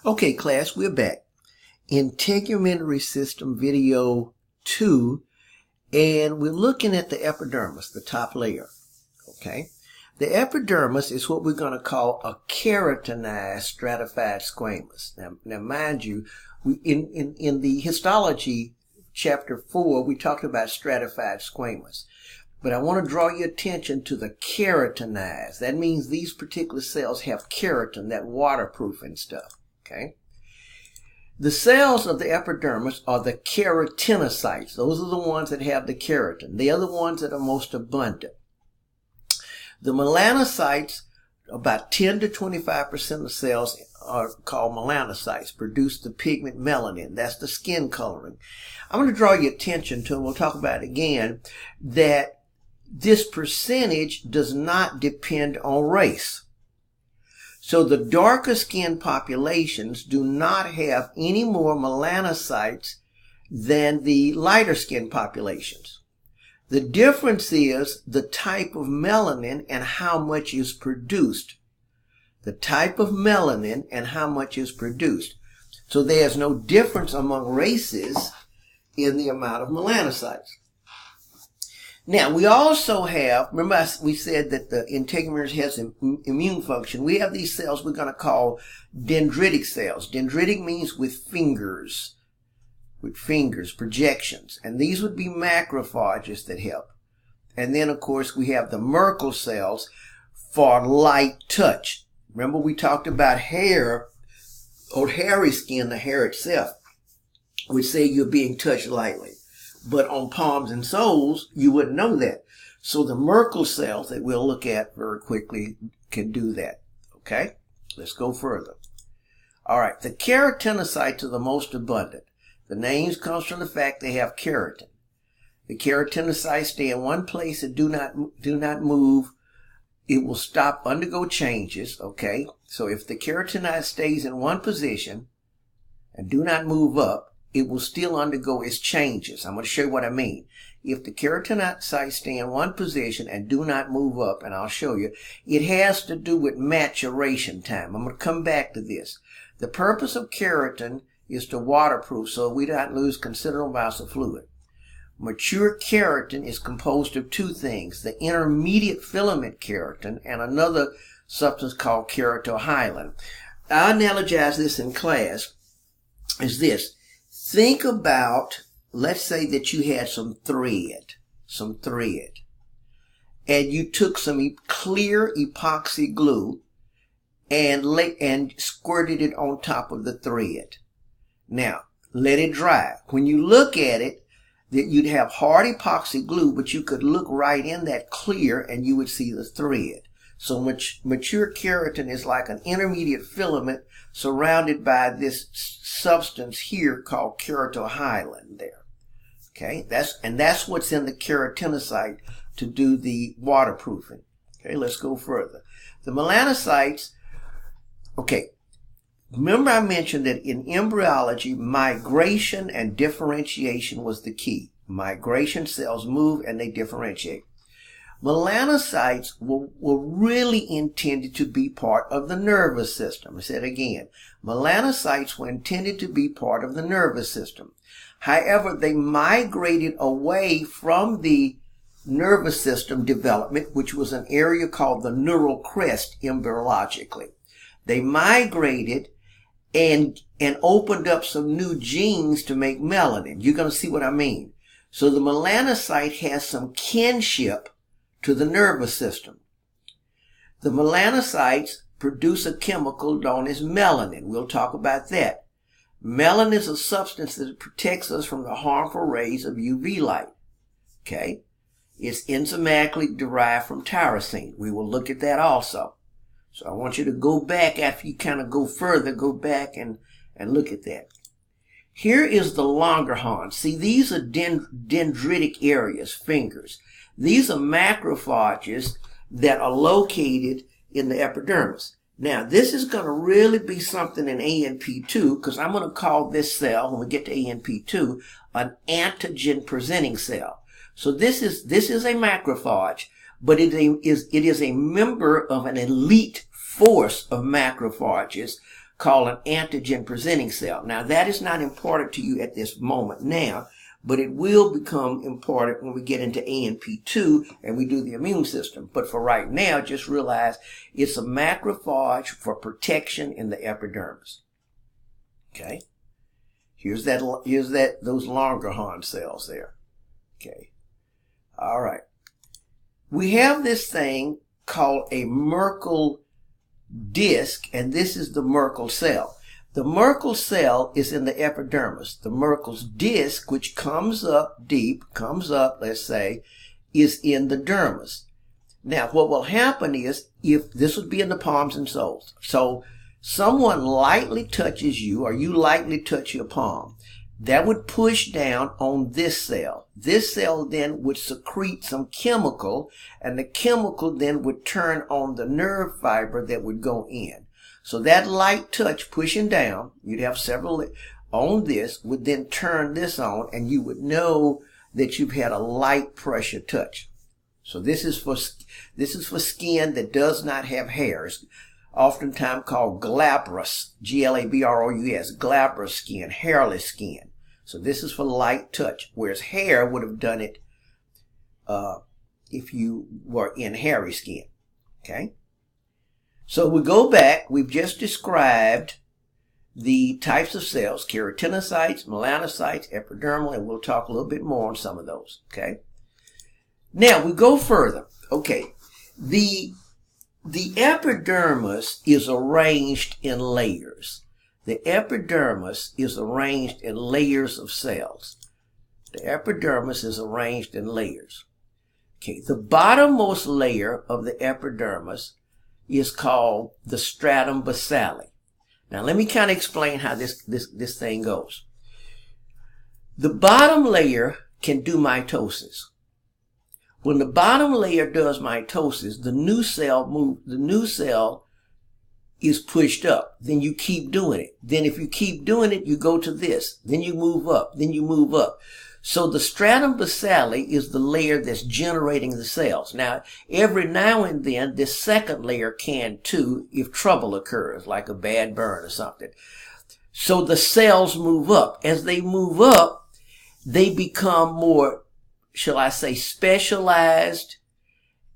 Okay, class, we're back. Integumentary system video 2, and we're looking at the epidermis, the top layer. Okay, the epidermis is what we're going to call a keratinized stratified squamous. Now mind you, in the histology chapter 4, we talked about stratified squamous. But I want to draw your attention to the keratinized. That means these particular cells have keratin, that waterproofing stuff. Okay. The cells of the epidermis are the keratinocytes. Those are the ones that have the keratin. They are the ones that are most abundant. The melanocytes, about 10 to 25% of cells are called melanocytes, produce the pigment melanin. That's the skin coloring. I'm going to draw your attention to, and we'll talk about it again, that this percentage does not depend on race. So the darker skinned populations do not have any more melanocytes than the lighter skinned populations. The difference is the type of melanin and how much is produced. The type of melanin and how much is produced. So there's no difference among races in the amount of melanocytes. Now, we also have, remember we said that the integumentary has an immune function. We have these cells we're going to call dendritic cells. Dendritic means with fingers, projections. And these would be macrophages that help. And then, of course, we have the Merkel cells for light touch. Remember we talked about hair, or hairy skin, the hair itself, would say you're being touched lightly. But on palms and soles, you wouldn't know that. So the Merkel cells that we'll look at very quickly can do that. Okay? Let's go further. All right. The keratinocytes are the most abundant. The names comes from the fact they have keratin. The keratinocytes stay in one place and do not move. It will stop, undergo changes. Okay? So if the keratinocyte stays in one position and do not move up, it will still undergo its changes. I'm going to show you what I mean. If the keratinocytes stay in one position and do not move up, and I'll show you, it has to do with maturation time. I'm going to come back to this. The purpose of keratin is to waterproof so we don't lose considerable amounts of fluid. Mature keratin is composed of two things, the intermediate filament keratin and another substance called keratohyalin. I analogize this in class as this. Think about, let's say that you had some thread, and you took some clear epoxy glue and squirted it on top of the thread. Now, let it dry. When you look at it, that you'd have hard epoxy glue, but you could look right in that clear and you would see the thread. So mature keratin is like an intermediate filament surrounded by this substance here called keratohyalin there. Okay, that's what's in the keratinocyte to do the waterproofing. Okay, let's go further. The melanocytes, okay, remember I mentioned that in embryology, migration and differentiation was the key. Migration, cells move and they differentiate. Melanocytes were really intended to be part of the nervous system. I said again, melanocytes were intended to be part of the nervous system. However, they migrated away from the nervous system development, which was an area called the neural crest embryologically. They migrated and opened up some new genes to make melanin. You're going to see what I mean. So the melanocyte has some kinship to the nervous system. The melanocytes produce a chemical known as melanin. We'll talk about that. Melanin is a substance that protects us from the harmful rays of UV light. Okay? It's enzymatically derived from tyrosine. We will look at that also. So I want you to go back after you kind of go further, go back and look at that. Here is the Langerhans. See, these are dendritic areas, fingers. These are macrophages that are located in the epidermis. Now, this is going to really be something in ANP2 because I'm going to call this cell, when we get to ANP2, an antigen-presenting cell. So this is a macrophage, but it is a member of an elite force of macrophages called an antigen presenting cell. Now that is not important to you at this moment now, but it will become important when we get into ANP2 and we do the immune system. But for right now, just realize it's a macrophage for protection in the epidermis. Okay. Here's those Langerhans cells there. Okay. All right. We have this thing called a Merkel Disk, and this is the Merkel cell. The Merkel cell is in the epidermis. The Merkel's disc, which comes up, let's say, is in the dermis. Now, what will happen is, if this would be in the palms and soles. So, someone lightly touches you, or you lightly touch your palm, that would push down on this cell. This cell then would secrete some chemical, and the chemical then would turn on the nerve fiber that would go in. So that light touch pushing down, you'd have several on this, would then turn this on, and you would know that you've had a light pressure touch. So this is for skin that does not have hairs, oftentimes called glabrous, G-L-A-B-R-O-U-S, glabrous skin, hairless skin. So this is for light touch, whereas hair would have done it if you were in hairy skin. Okay? So we go back, we've just described the types of cells, keratinocytes, melanocytes, epidermal, and we'll talk a little bit more on some of those. Okay? Now we go further. Okay, the epidermis is arranged in layers. The epidermis is arranged in layers of cells. The epidermis is arranged in layers. Okay, the bottommost layer of the epidermis is called the stratum basale. Now let me kind of explain how this thing goes. The bottom layer can do mitosis. When the bottom layer does mitosis, the new cell is pushed up. Then you keep doing it. Then if you keep doing it, you go to this. Then you move up. Then you move up. So the stratum basale is the layer that's generating the cells. Now, every now and then, this second layer can too, if trouble occurs, like a bad burn or something. So the cells move up. As they move up, they become more, shall I say, specialized,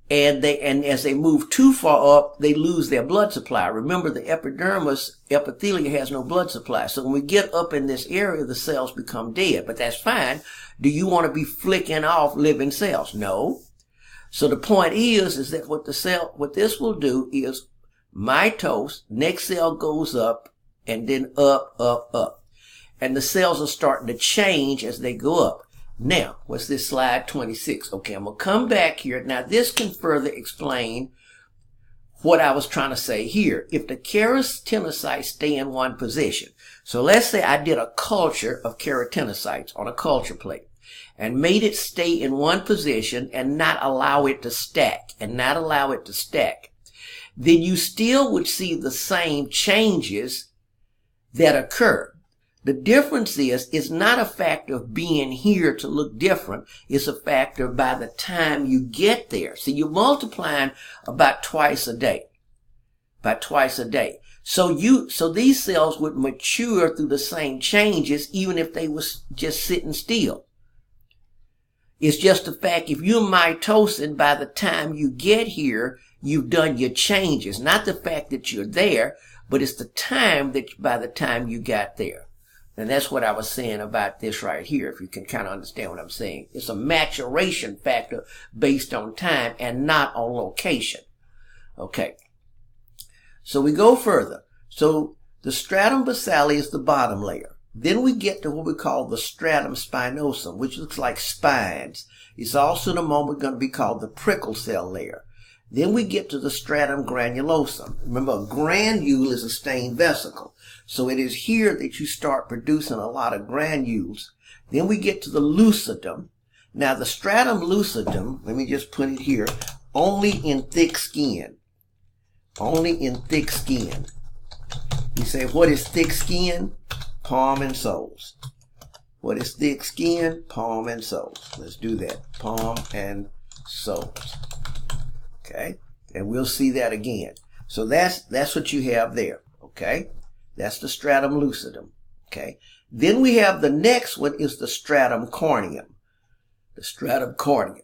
and as they move too far up, they lose their blood supply. Remember, the epidermis epithelium has no blood supply. So when we get up in this area, the cells become dead. But that's fine. Do you want to be flicking off living cells? No. So the point is that what this will do is mitose, next cell goes up, and then up, up, up. And the cells are starting to change as they go up. Now, what's this slide 26? Okay, I'm going to come back here. Now, this can further explain what I was trying to say here. If the keratinocytes stay in one position, so let's say I did a culture of keratinocytes on a culture plate and made it stay in one position and not allow it to stack, then you still would see the same changes that occur. The difference is, it's not a factor of being here to look different. It's a factor by the time you get there. So you're multiplying about twice a day. So these cells would mature through the same changes, even if they was just sitting still. It's just the fact, if you're mitosing, by the time you get here, you've done your changes. Not the fact that you're there, but it's the time that by the time you got there. And that's what I was saying about this right here, if you can kind of understand what I'm saying. It's a maturation factor based on time and not on location. Okay. So we go further. So the stratum basale is the bottom layer. Then we get to what we call the stratum spinosum, which looks like spines. It's also in a moment going to be called the prickle cell layer. Then we get to the stratum granulosum. Remember, a granule is a stained vesicle. So it is here that you start producing a lot of granules. Then we get to the lucidum. Now the stratum lucidum, let me just put it here, only in thick skin. Only in thick skin. You say, what is thick skin? Palm and soles. What is thick skin? Palm and soles. Let's do that. Palm and soles. Okay, and we'll see that again. So that's what you have there. Okay, That's the stratum lucidum. Okay. Then we have the next one is the stratum corneum. The stratum corneum.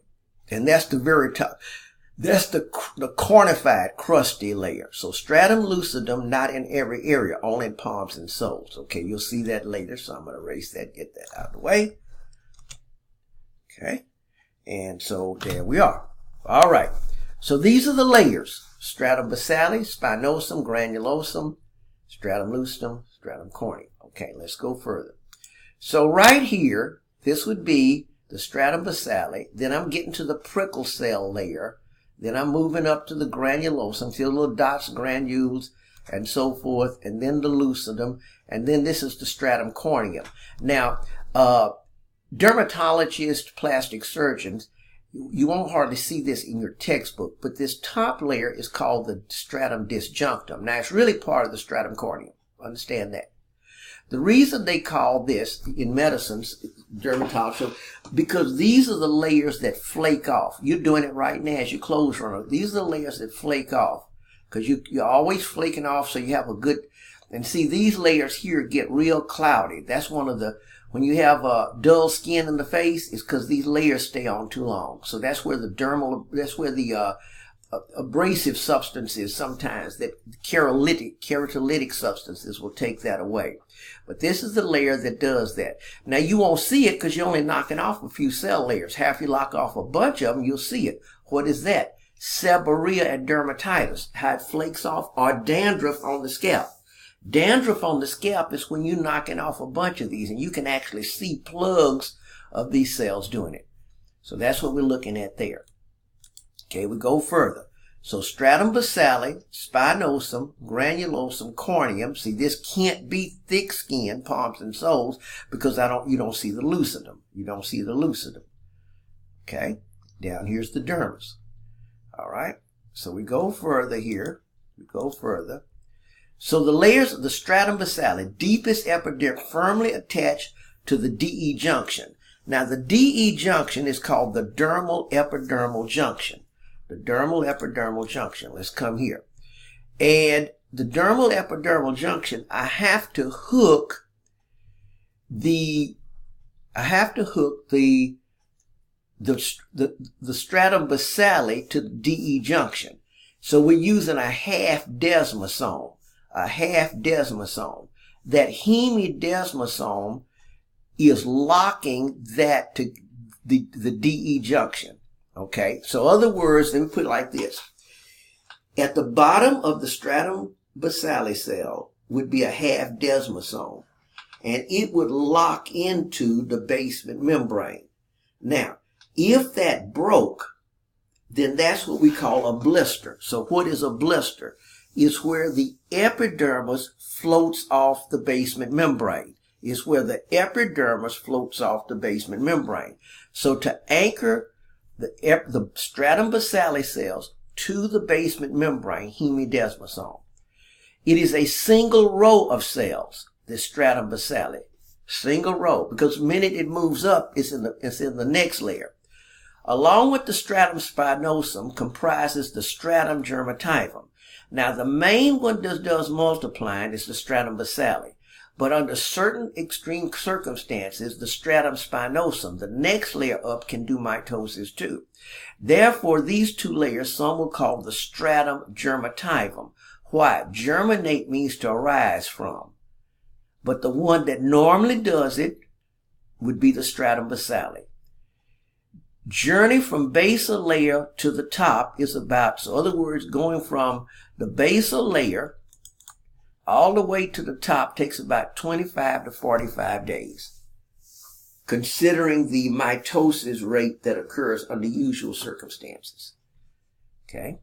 And that's the very top. That's the cornified, crusty layer. So stratum lucidum, not in every area, only in palms and soles. Okay, you'll see that later. So I'm going to erase that, get that out of the way. Okay. And so there we are. All right. So these are the layers. Stratum basale, spinosum, granulosum, stratum lucidum, stratum corneum. Okay, let's go further. So right here, this would be the stratum basale. Then I'm getting to the prickle cell layer. Then I'm moving up to the granulosum, see the little dots, granules, and so forth. And then the lucidum. And then this is the stratum corneum. Now, dermatologists, plastic surgeons, you won't hardly see this in your textbook, but this top layer is called the stratum disjunctum. Now, it's really part of the stratum corneum. Understand that. The reason they call this in medicines, dermatology, because these are the layers that flake off. You're doing it right now as you close run. These are the layers that flake off because you're always flaking off, so you have a good, and see these layers here get real cloudy. That's one of the, when you have dull skin in the face, it's because these layers stay on too long. So that's where the dermal, that's where the abrasive substances sometimes, that keratolytic substances will take that away. But this is the layer that does that. Now you won't see it because you're only knocking off a few cell layers. Half you knock off a bunch of them, you'll see it. What is that? Seborrhea and dermatitis, how it flakes off, or dandruff on the scalp. Dandruff on the scalp is when you're knocking off a bunch of these, and you can actually see plugs of these cells doing it. So that's what we're looking at there. Okay, we go further. So stratum basale, spinosum, granulosum, corneum. See, this can't be thick skin, palms and soles, because you don't see the lucidum. You don't see the lucidum. Okay, down here's the dermis. All right, so we go further here. We go further. So the layers of the stratum basale, deepest epidermis, firmly attached to the DE junction. Now the DE junction is called the dermal epidermal junction. The dermal epidermal junction. Let's come here. And the dermal epidermal junction, I have to hook the stratum basale to the DE junction. So we're using a half desmosome. A half desmosome. That hemidesmosome is locking that to the DE junction. Okay, so other words, let me put it like this. At the bottom of the stratum basale cell would be a half desmosome, and it would lock into the basement membrane. Now, if that broke, then that's what we call a blister. So what is a blister? It's where the epidermis floats off the basement membrane. It's where the epidermis floats off the basement membrane. So to anchor the stratum basale cells to the basement membrane, hemidesmosome. It is a single row of cells, the stratum basale. Single row, because the minute it moves up, it's in the next layer. Along with the stratum spinosum comprises the stratum germinativum. Now the main one that does multiplying is the stratum basale. But under certain extreme circumstances, the stratum spinosum, the next layer up, can do mitosis too. Therefore, these two layers some will call the stratum germinativum. Why? Germinate means to arise from. But the one that normally does it would be the stratum basale. Journey from basal layer to the top is about, so in other words, going from the basal layer all the way to the top takes about 25 to 45 days, considering the mitosis rate that occurs under usual circumstances. Okay?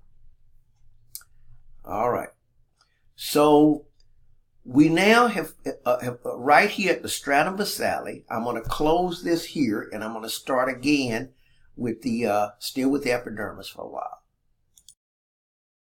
All right. So we now have right here at the stratum basale. I'm going to close this here, and I'm going to start again with the still with the epidermis for a while.